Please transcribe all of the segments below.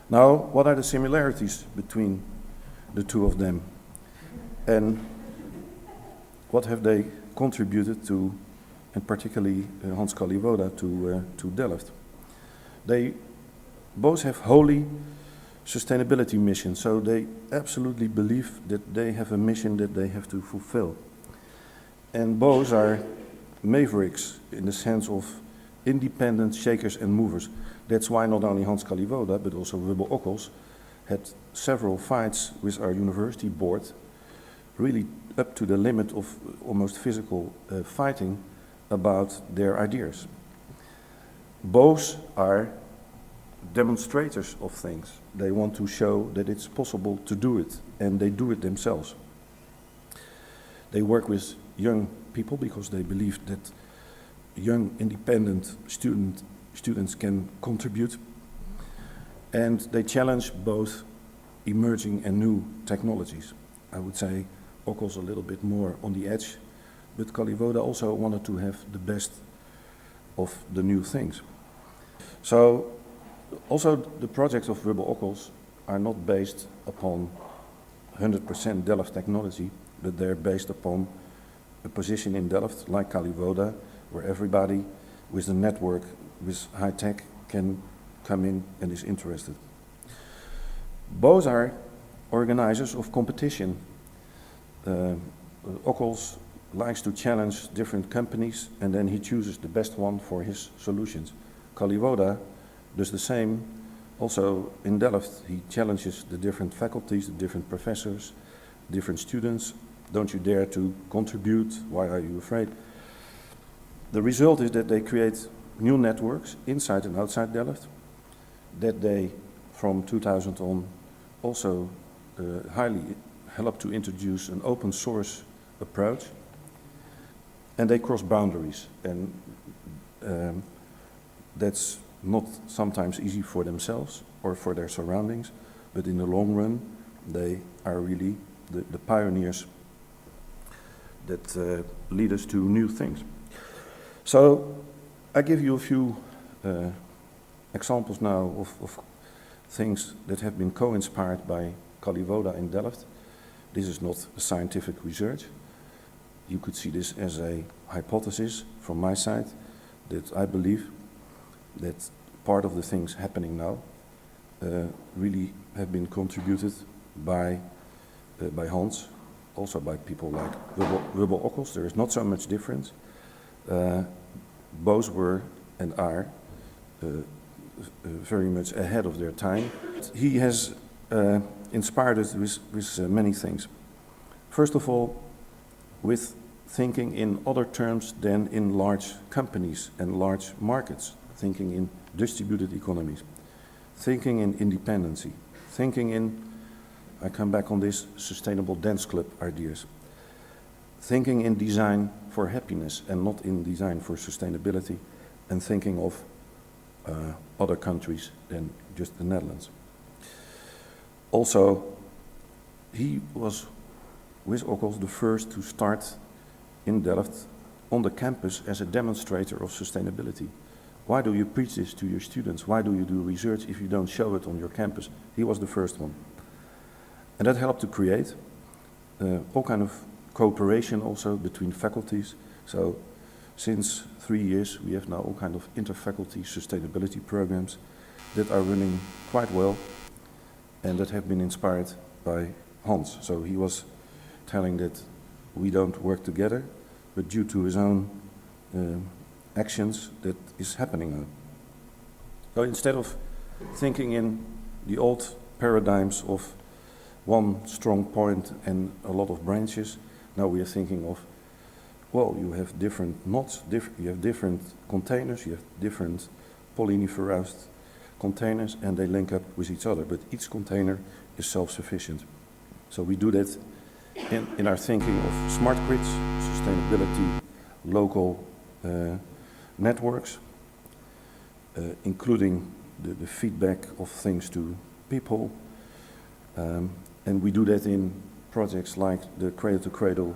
Now, what are the similarities between the two of them? And what have they contributed to, and particularly Hans Kalliwoda, to Delft? They both have holy sustainability missions, so they absolutely believe that they have a mission that they have to fulfill. And both are mavericks in the sense of independent shakers and movers. That's why not only Hans Kalliwoda, but also Wubbo Ockels had several fights with our university board, really up to the limit of almost physical fighting about their ideas. Both are demonstrators of things. They want to show that it's possible to do it, and they do it themselves. They work with young people because they believe that young independent students can contribute, and they challenge both emerging and new technologies. I would say Ockels a little bit more on the edge, but Kalliwoda also wanted to have the best of the new things. So also the projects of Wubbo Ockels are not based upon 100% Delft technology, but they're based upon a position in Delft like Kalliwoda, where everybody with a network with high tech can come in and is interested. Both are organizers of competition. Ockels likes to challenge different companies, and then he chooses the best one for his solutions. Kalliwoda does the same. Also in Delft, he challenges the different faculties, the different professors, different students. Don't you dare to contribute? Why are you afraid? The result is that they create new networks inside and outside Delft, that they, from 2000 on, also highly help to introduce an open source approach, and they cross boundaries, and that's not sometimes easy for themselves or for their surroundings, but in the long run they are really the pioneers that lead us to new things. So I give you a few examples now of things that have been co-inspired by Kalliwoda in Delft. This is not a scientific research. You could see this as a hypothesis from my side, that I believe that part of the things happening now really have been contributed by Hans, also by people like Wubbo Ockels. There is not so much difference. Both were and are very much ahead of their time. He has inspired us with many things. First of all, with thinking in other terms than in large companies and large markets, thinking in distributed economies, thinking in independency, thinking in, I come back on this, sustainable dance club ideas, thinking in design for happiness and not in design for sustainability, and thinking of other countries than just the Netherlands. Also, he was, with Ockels, the first to start in Delft on the campus as a demonstrator of sustainability. Why do you preach this to your students? Why do you do research if you don't show it on your campus? He was the first one. And that helped to create all kind of cooperation also between faculties. So since 3 years we have now all kind of inter-faculty sustainability programs that are running quite well and that have been inspired by Hans. So he was telling that we don't work together, but due to his own actions that is happening now. So instead of thinking in the old paradigms of one strong point and a lot of branches, now we are thinking of, well, you have different knots, you have different containers, you have different polynephroused containers, and they link up with each other, but each container is self-sufficient. So we do that in our thinking of smart grids, sustainability, local networks, including the feedback of things to people, and we do that in projects like the Cradle to Cradle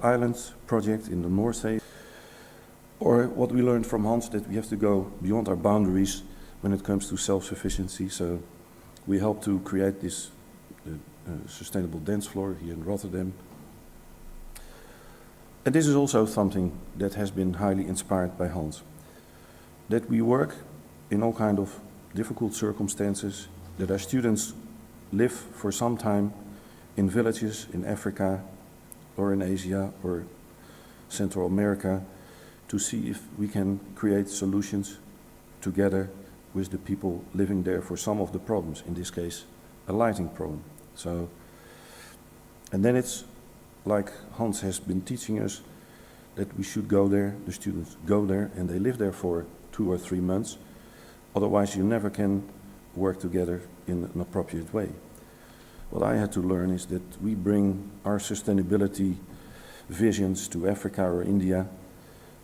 Islands project in the North Sea, or what we learned from Hans, that we have to go beyond our boundaries when it comes to self-sufficiency. So We helped to create this sustainable dance floor here in Rotterdam. And this is also something that has been highly inspired by Hans. That we work in all kind of difficult circumstances, that our students live for some time in villages in Africa or in Asia or Central America to see if we can create solutions together with the people living there for some of the problems, in this case, a lighting problem. So, and then it's like Hans has been teaching us that we should go there, the students go there and they live there for 2 or 3 months. Otherwise you never can work together in an appropriate way. What I had to learn is that we bring our sustainability visions to Africa or India,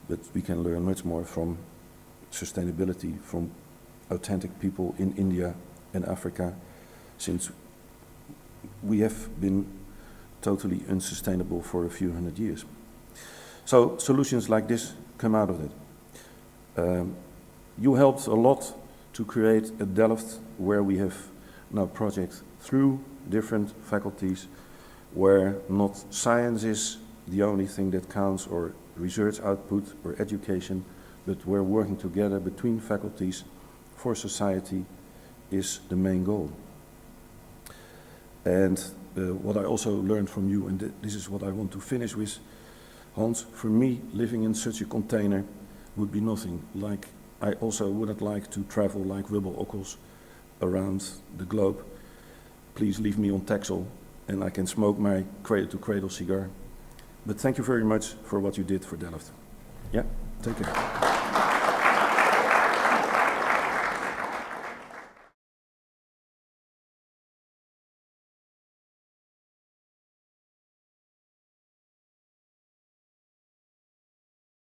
but we can learn much more from sustainability from authentic people in India and Africa, since we have been totally unsustainable for a few hundred years. So solutions like this come out of it. You helped a lot to create a Delft where we have now projects through different faculties where not science is the only thing that counts or research output or education, but we're working together between faculties for society is the main goal. And what I also learned from you, and this is what I want to finish with, Hans, for me, living in such a container would be nothing. Like, I also wouldn't like to travel like Wibbel Ockels around the globe. Please leave me on Texel and I can smoke my cradle-to-cradle cigar. But thank you very much for what you did for Delft. Yeah, take care.